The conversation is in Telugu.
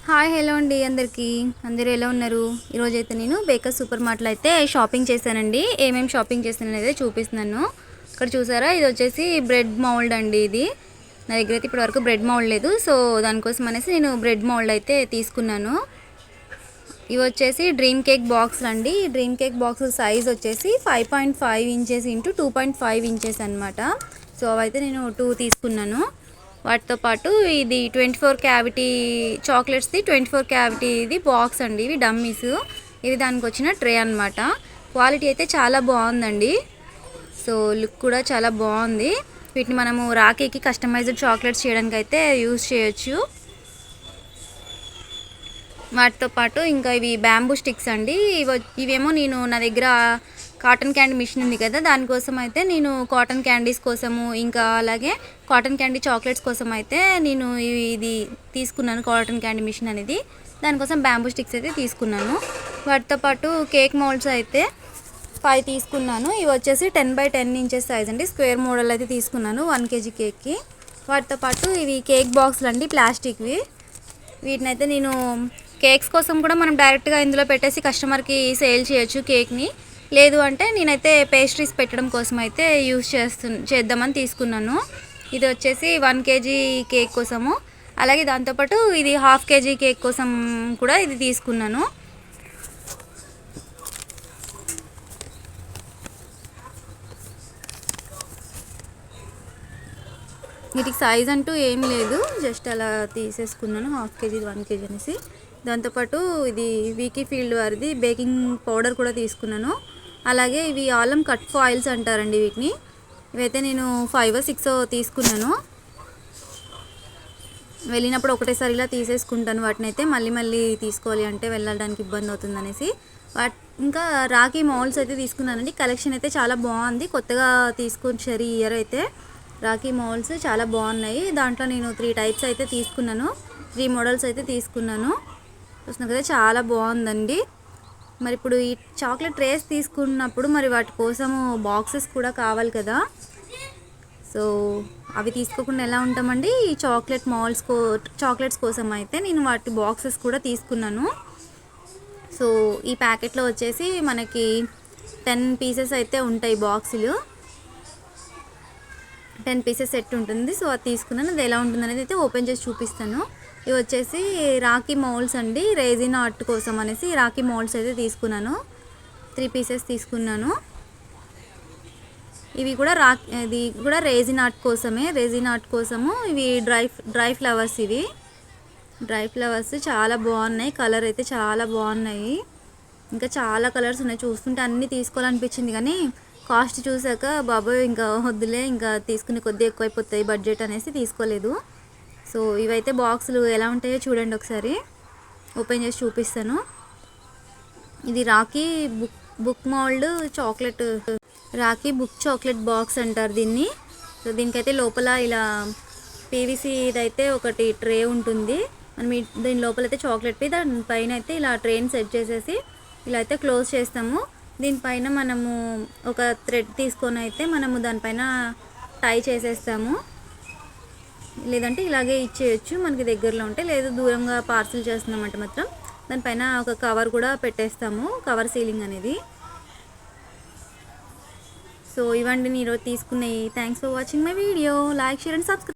హాయ్ హలో అండి అందరికీ. అందరూ ఎలా ఉన్నారు? ఈరోజైతే నేను బేకర్ సూపర్ మార్ట్లో అయితే షాపింగ్ చేశానండి. ఏమేమి షాపింగ్ చేశాను అనేది చూపిస్తున్నాను. ఇక్కడ చూసారా, ఇది వచ్చేసి బ్రెడ్ మౌల్డ్ అండి. ఇది నా దగ్గర అయితే ఇప్పటివరకు బ్రెడ్ మౌల్డ్ లేదు, సో దానికోసం అనేసి నేను బ్రెడ్ మౌల్డ్ అయితే తీసుకున్నాను. ఇవి వచ్చేసి డ్రీమ్ కేక్ బాక్స్ అండి. డ్రీమ్ కేక్ బాక్స్ సైజ్ వచ్చేసి 5.5 ఇంచెస్ ఇంటూ 2.5 ఇంచెస్ అనమాట. సో అవైతే నేను 2 తీసుకున్నాను. వాటితో పాటు ఇది 24 క్యావిటీ చాక్లెట్స్ది 24 క్యావిటీ ఇది బాక్స్ అండి. ఇవి డమ్మీస్, ఇది దానికి వచ్చిన ట్రే అనమాట. క్వాలిటీ అయితే చాలా బాగుందండి. సో లుక్ కూడా చాలా బాగుంది. వీటిని మనము రాఖీకి కస్టమైజ్డ్ చాక్లెట్స్ చేయడానికి అయితే యూజ్ చేయొచ్చు. వాటితో పాటు ఇంకా ఇవి బ్యాంబూ స్టిక్స్ అండి. ఇవేమో నేను నా దగ్గర కాటన్ క్యాండీ మిషన్ ఉంది కదా, దానికోసం అయితే నేను కాటన్ క్యాండీస్ కోసము ఇంకా అలాగే కాటన్ క్యాండీ చాక్లెట్స్ కోసం అయితే నేను ఇది తీసుకున్నాను, కాటన్ క్యాండీ మిషన్ అనేది. దానికోసం బ్యాంబూ స్టిక్స్ అయితే తీసుకున్నాను. వాటితో పాటు కేక్ మౌల్డ్స్ అయితే 5 తీసుకున్నాను. ఇవి వచ్చేసి 10x10 ఇంచెస్ సైజ్ అండి. స్క్వేర్ మోడల్ అయితే తీసుకున్నాను 1 kg కేక్కి. వాటితో పాటు ఇవి కేక్ బాక్స్లు అండి, ప్లాస్టిక్వి. వీటినైతే నేను కేక్స్ కోసం కూడా మనం డైరెక్ట్గా ఇందులో పెట్టేసి కస్టమర్కి సేల్ చేయొచ్చు కేక్ని. లేదు అంటే నేనైతే పేస్ట్రీస్ పెట్టడం కోసం అయితే చేద్దామని తీసుకున్నాను. ఇది వచ్చేసి 1 kg కేక్ కోసము, అలాగే దాంతోపాటు ఇది 1/2 kg కేక్ కోసం కూడా ఇది తీసుకున్నాను. వీటికి సైజ్ అంటూ ఏం లేదు, జస్ట్ అలా తీసేసుకున్నాను 1/2 kg 1 kg అనేసి. దాంతోపాటు ఇది వీకీ ఫీల్డ్ వారిది బేకింగ్ పౌడర్ కూడా తీసుకున్నాను. అలాగే ఇవి ఆలం కట్ ఫాయిల్స్ అంటారండి వీటిని. ఇవైతే నేను 5 or 6 తీసుకున్నాను. వెళ్ళినప్పుడు ఒకటేసారి ఇలా తీసేసుకుంటాను వాటిని అయితే, మళ్ళీ తీసుకోవాలి అంటే వెళ్ళడానికి ఇబ్బంది అవుతుంది అనేసి. ఇంకా రాఖీ మౌల్డ్స్ అయితే తీసుకున్నానండి. కలెక్షన్ అయితే చాలా బాగుంది, కొత్తగా తీసుకొచ్చారు ఈ ఇయర్ అయితే. రాఖీ మౌల్డ్స్ చాలా బాగున్నాయి. దాంట్లో నేను 3 టైప్స్ అయితే తీసుకున్నాను, 3 మోడల్స్ అయితే తీసుకున్నాను. చూస్తున్నా కదా, చాలా బాగుందండి. మరి ఇప్పుడు ఈ చాక్లెట్ ట్రేస్ తీసుకున్నప్పుడు మరి వాటి కోసము బాక్సెస్ కూడా కావాలి కదా, సో అవి తీసుకోకుండా ఎలా ఉంటామండి. ఈ చాక్లెట్స్ కోసం అయితే నేను వాటి బాక్సెస్ కూడా తీసుకున్నాను. సో ఈ ప్యాకెట్లో వచ్చేసి మనకి 10 పీసెస్ అయితే ఉంటాయి బాక్సులు, 10 పీసెస్ సెట్ ఉంటుంది. సో అది తీసుకున్నాను. అది ఎలా ఉంటుంది అనేది అయితే ఓపెన్ చేసి చూపిస్తాను. ఇవి వచ్చేసి రాఖీ మౌల్డ్స్ అండి, రేజిన్ ఆర్ట్ కోసం అనేసి రాఖీ మౌల్డ్స్ అయితే తీసుకున్నాను. 3 పీసెస్ తీసుకున్నాను. ఇది కూడా రేజిన్ ఆర్ట్ కోసమే, రేజిన్ ఆర్ట్ కోసము. ఇవి డ్రై ఫ్లవర్స్, ఇవి డ్రై ఫ్లవర్స్ చాలా బాగున్నాయి, కలర్ అయితే చాలా బాగున్నాయి. ఇంకా చాలా కలర్స్ ఉన్నాయి, చూస్తుంటే అన్నీ తీసుకోవాలనిపించింది కానీ కాస్ట్ చూసాక బాబోయ్ ఇంకా వద్దులే, ఇంకా తీసుకునే కొద్ది ఎక్కువైపోతాయి బడ్జెట్ అనేసి తీసుకోలేదు. సో ఇవైతే బాక్సులు ఎలా ఉంటాయో చూడండి, ఒకసారి ఓపెన్ చేసి చూపిస్తాను. ఇది Rakhi book mould chocolate, Rakhi book chocolate box అంటారు దీన్ని. సో దీనికైతే లోపల ఇలా పీవీసీ ఇదైతే ఒకటి ట్రే ఉంటుంది. మనం దీని లోపల అయితే చాక్లెట్ దానిపైన అయితే ఇలా ట్రేని సెట్ చేసేసి ఇలా అయితే క్లోజ్ చేస్తాము. దీనిపైన మనము ఒక థ్రెడ్ తీసుకొని అయితే మనము దానిపైన టై చేసేస్తాము. లేదంటే ఇలాగే ఇచ్చేయచ్చు మనకి దగ్గరలో ఉంటే, లేదు దూరంగా పార్సిల్ చేస్తున్నామంటే మాత్రం దానిపైన ఒక కవర్ కూడా పెట్టేస్తాము, కవర్ సీలింగ్ అనేది. సో ఇవండి నేను ఈరోజు తీసుకున్నాయి. Thanks for watching my video. Like, share and subscribe.